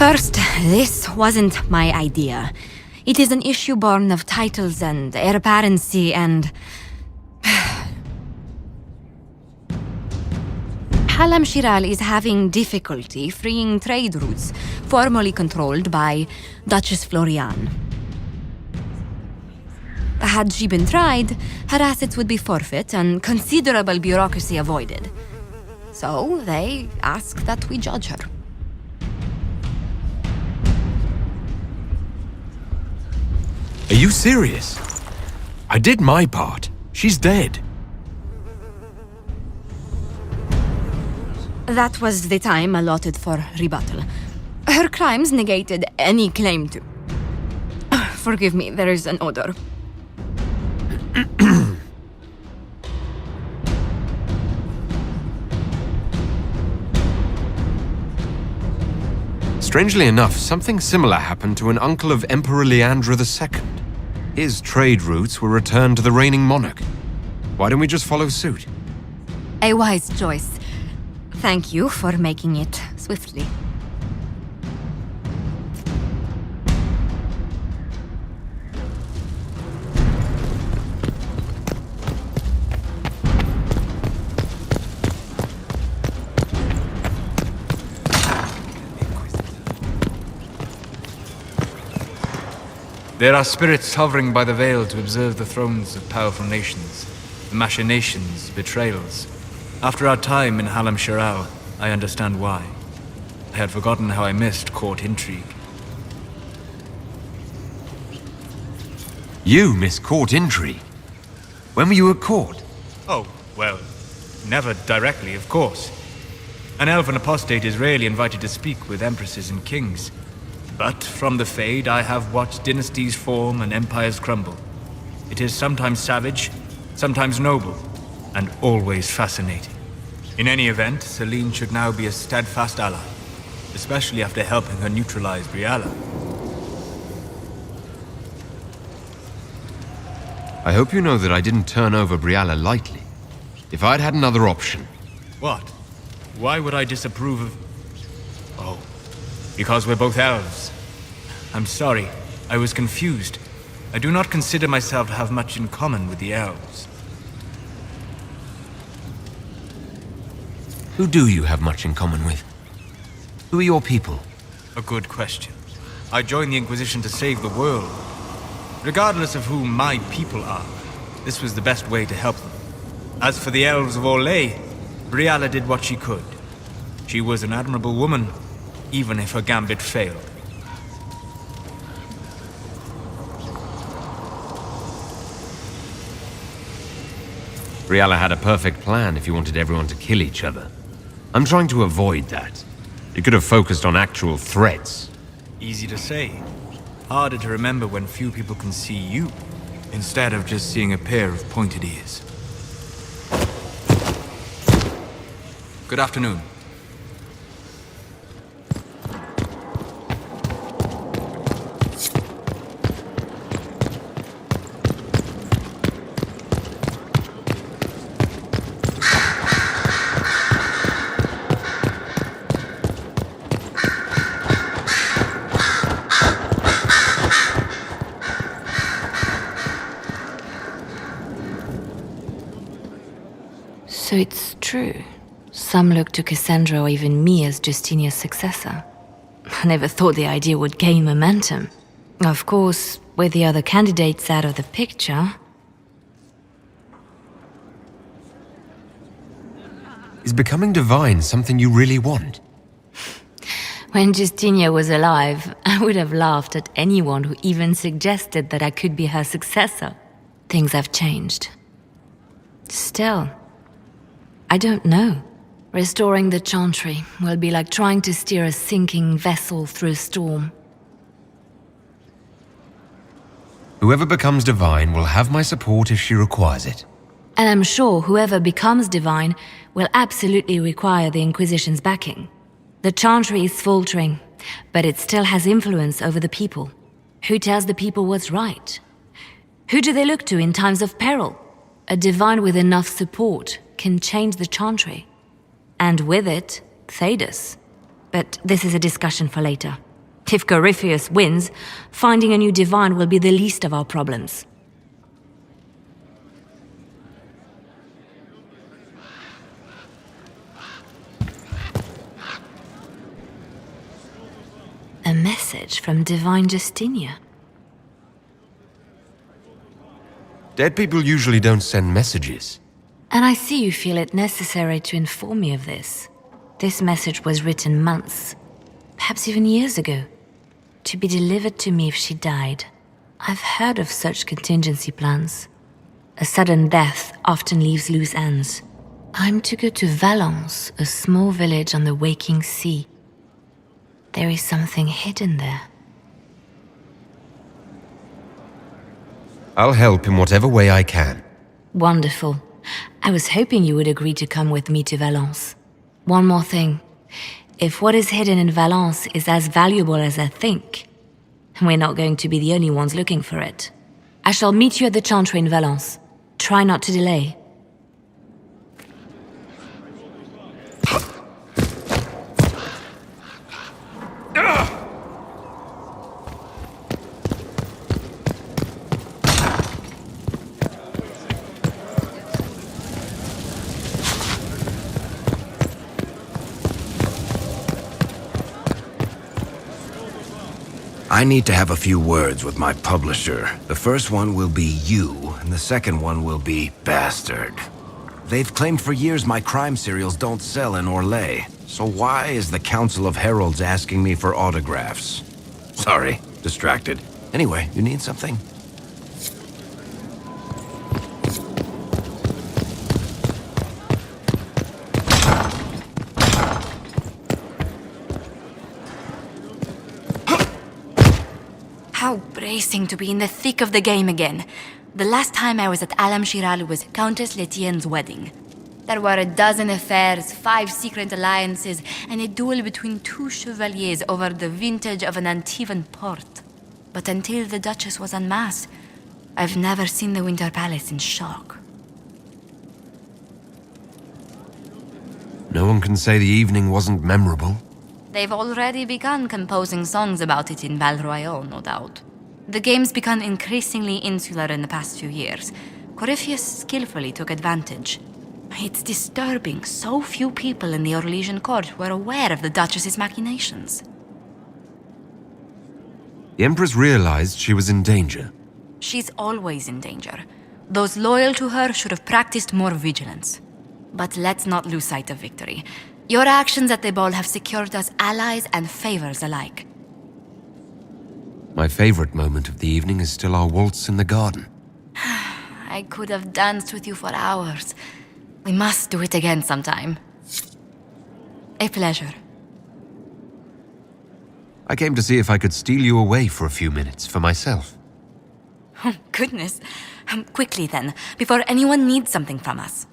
First, this wasn't my idea. It is an issue born of titles and heir apparency and... Halam Shiral is having difficulty freeing trade routes formerly controlled by Duchess Florian. Had she been tried, her assets would be forfeit and considerable bureaucracy avoided. So they ask that we judge her. Are you serious? I did my part. She's dead. That was the time allotted for rebuttal. Her crimes negated any claim to... Forgive me, there is an odor. Strangely enough, something similar happened to an uncle of Emperor Leandra II. His trade routes were returned to the reigning monarch. Why don't we just follow suit? A wise choice. Thank you for making it swiftly. There are spirits hovering by the veil to observe the thrones of powerful nations, the machinations, betrayals. After our time in Halam Shiral, I understand why. I had forgotten how I missed court intrigue. You miss court intrigue? When were you at court? Oh, well, never directly, of course. An elven apostate is rarely invited to speak with empresses and kings. But from the Fade, I have watched dynasties form and empires crumble. It is sometimes savage, sometimes noble, and always fascinating. In any event, Celine should now be a steadfast ally, especially after helping her neutralize Briala. I hope you know that I didn't turn over Briala lightly. If I'd had another option... What? Why would I disapprove of... Oh, because we're both elves. I'm sorry, I was confused. I do not consider myself to have much in common with the elves. Who do you have much in common with? Who are your people? A good question. I joined the Inquisition to save the world. Regardless of who my people are, this was the best way to help them. As for the elves of Orlais, Briala did what she could. She was an admirable woman, even if her gambit failed. Briala had a perfect plan if you wanted everyone to kill each other. I'm trying to avoid that. You could have focused on actual threats. Easy to say. Harder to remember when few people can see you, instead of just seeing a pair of pointed ears. Good afternoon. So it's true. Some look to Cassandra or even me as Justinia's successor. I never thought the idea would gain momentum. Of course, with the other candidates out of the picture... Is becoming divine something you really want? When Justinia was alive, I would have laughed at anyone who even suggested that I could be her successor. Things have changed. Still, I don't know. Restoring the Chantry will be like trying to steer a sinking vessel through a storm. Whoever becomes divine will have my support if she requires it. And I'm sure whoever becomes divine will absolutely require the Inquisition's backing. The Chantry is faltering, but it still has influence over the people. Who tells the people what's right? Who do they look to in times of peril? A divine with enough support can change the Chantry. And with it, Thedas. But this is a discussion for later. If Corypheus wins, finding a new divine will be the least of our problems. A message from Divine Justinia. Dead people usually don't send messages. And I see you feel it necessary to inform me of this. This message was written months, perhaps even years ago, to be delivered to me if she died. I've heard of such contingency plans. A sudden death often leaves loose ends. I'm to go to Valence, a small village on the waking sea. There is something hidden there. I'll help in whatever way I can. Wonderful. I was hoping you would agree to come with me to Valence. One more thing. If what is hidden in Valence is as valuable as I think, we're not going to be the only ones looking for it. I shall meet you at the Chantry in Valence. Try not to delay. I need to have a few words with my publisher. The first one will be you, and the second one will be Bastard. They've claimed for years my crime serials don't sell in Orlais. So why is the Council of Heralds asking me for autographs? Sorry, distracted. Anyway, you need something? How bracing to be in the thick of the game again. The last time I was at Alam Shiral was Countess Letienne's wedding. There were a dozen affairs, 5 secret alliances, and a duel between 2 chevaliers over the vintage of an Antivan port. But until the Duchess was unmasked, I've never seen the Winter Palace in shock. No one can say the evening wasn't memorable. They've already begun composing songs about it in Val Royale, no doubt. The game's become increasingly insular in the past few years. Corypheus skillfully took advantage. It's disturbing so few people in the Orlesian court were aware of the Duchess's machinations. The Empress realized she was in danger. She's always in danger. Those loyal to her should have practiced more vigilance. But let's not lose sight of victory. Your actions at the ball have secured us allies and favors alike. My favorite moment of the evening is still our waltz in the garden. I could have danced with you for hours. We must do it again sometime. A pleasure. I came to see if I could steal you away for a few minutes for myself. Oh, goodness. Quickly then, before anyone needs something from us.